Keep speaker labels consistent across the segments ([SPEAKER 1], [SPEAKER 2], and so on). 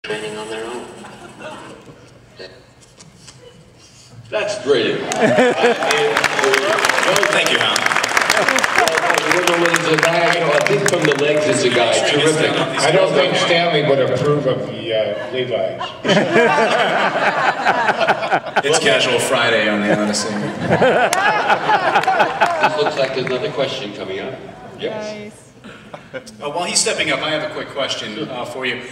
[SPEAKER 1] training on their own.
[SPEAKER 2] That's brilliant.
[SPEAKER 3] Thank you, Hal.
[SPEAKER 2] I think from the legs it's a guy. Terrific.
[SPEAKER 4] I don't think Stanley would approve of the Levi's.
[SPEAKER 3] It's Casual Friday on the Odyssey.
[SPEAKER 2] This looks like there's another question coming up. Yes.
[SPEAKER 5] Nice.
[SPEAKER 3] While he's stepping up, I have a quick question for you.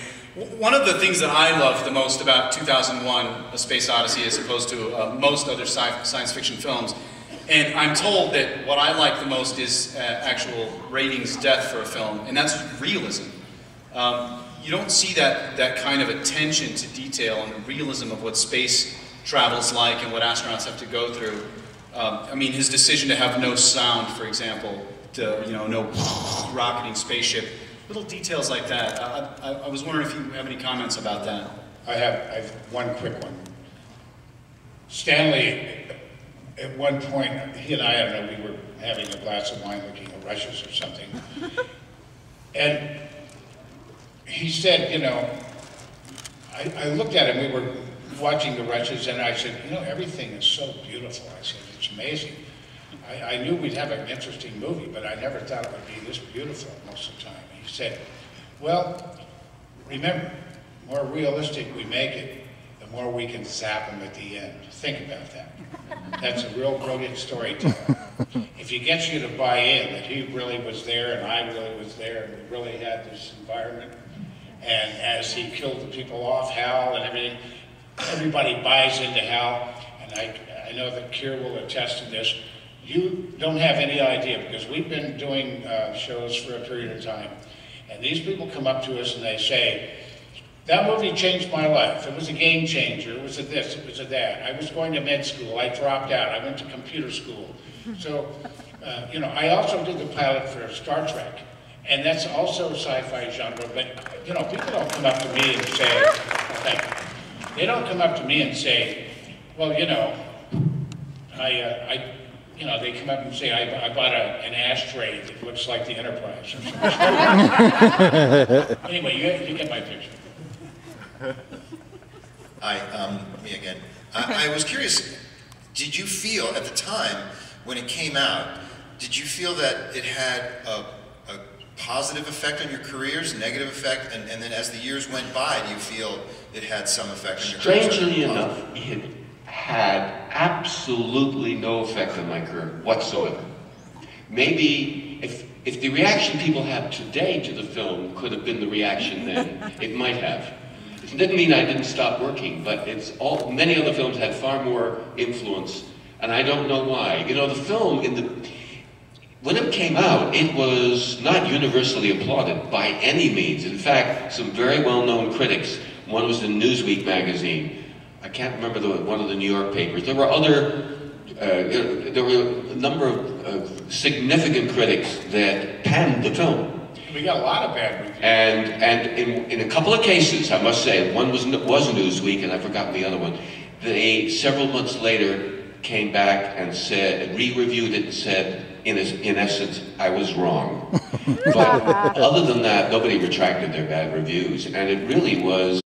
[SPEAKER 3] One of the things that I love the most about 2001: A Space Odyssey as opposed to most other science fiction films, and I'm told that what I like the most is actual ratings death for a film, and that's realism. You don't see that kind of attention to detail and the realism of what space travel's like and what astronauts have to go through. I mean, his decision to have no sound, for example, to, no rocketing spaceship, little details like that. I was wondering if you have any comments about that.
[SPEAKER 4] I have one quick one. Stanley, at one point, he and I don't know, we were having a glass of wine looking at Rushes or something. And he said, I looked at him, we were watching the Rushes, and I said, everything is so beautiful. I said, it's amazing. I knew we'd have an interesting movie, but I never thought it would be this beautiful most of the time. He said, well, remember, the more realistic we make it, the more we can zap them at the end. Think about that. That's a real brilliant storyteller. If he gets you to buy in that he really was there and I really was there and we really had this environment, and as he killed the people off, Hal and everything, everybody buys into Hal, and I know that Keir will attest to this. You don't have any idea, because we've been doing shows for a period of time, and these people come up to us and they say, that movie changed my life. It was a game changer. It was a this, it was a that. I was going to med school. I dropped out. I went to computer school. So, I also did the pilot for Star Trek, and that's also a sci-fi genre, but, people don't come up to me and say, they don't come up to me and say, well, they come up and say, I bought an ashtray that looks like the Enterprise or something. Anyway, you get my picture.
[SPEAKER 6] Hi, me again. I was curious, did you feel at the time when it came out, did you feel that it had a positive effect on your careers, negative effect, and then as the years went by, do you feel it had some effect on your careers?
[SPEAKER 2] Strangely enough, it had absolutely no effect on my career whatsoever. Maybe if the reaction people have today to the film could have been the reaction then, it might have. It didn't mean I didn't stop working, but many other films had far more influence, and I don't know why. The film, when it came out, it was not universally applauded by any means. In fact, some very well-known critics, one was in Newsweek magazine, I can't remember one of the New York papers. There were there were a number of significant critics that panned the film.
[SPEAKER 4] We got a lot of bad reviews.
[SPEAKER 2] And in a couple of cases, I must say, one was Newsweek, and I've forgotten the other one. They several months later came back and re-reviewed it and said, in essence, I was wrong. But other than that, nobody retracted their bad reviews, and it really was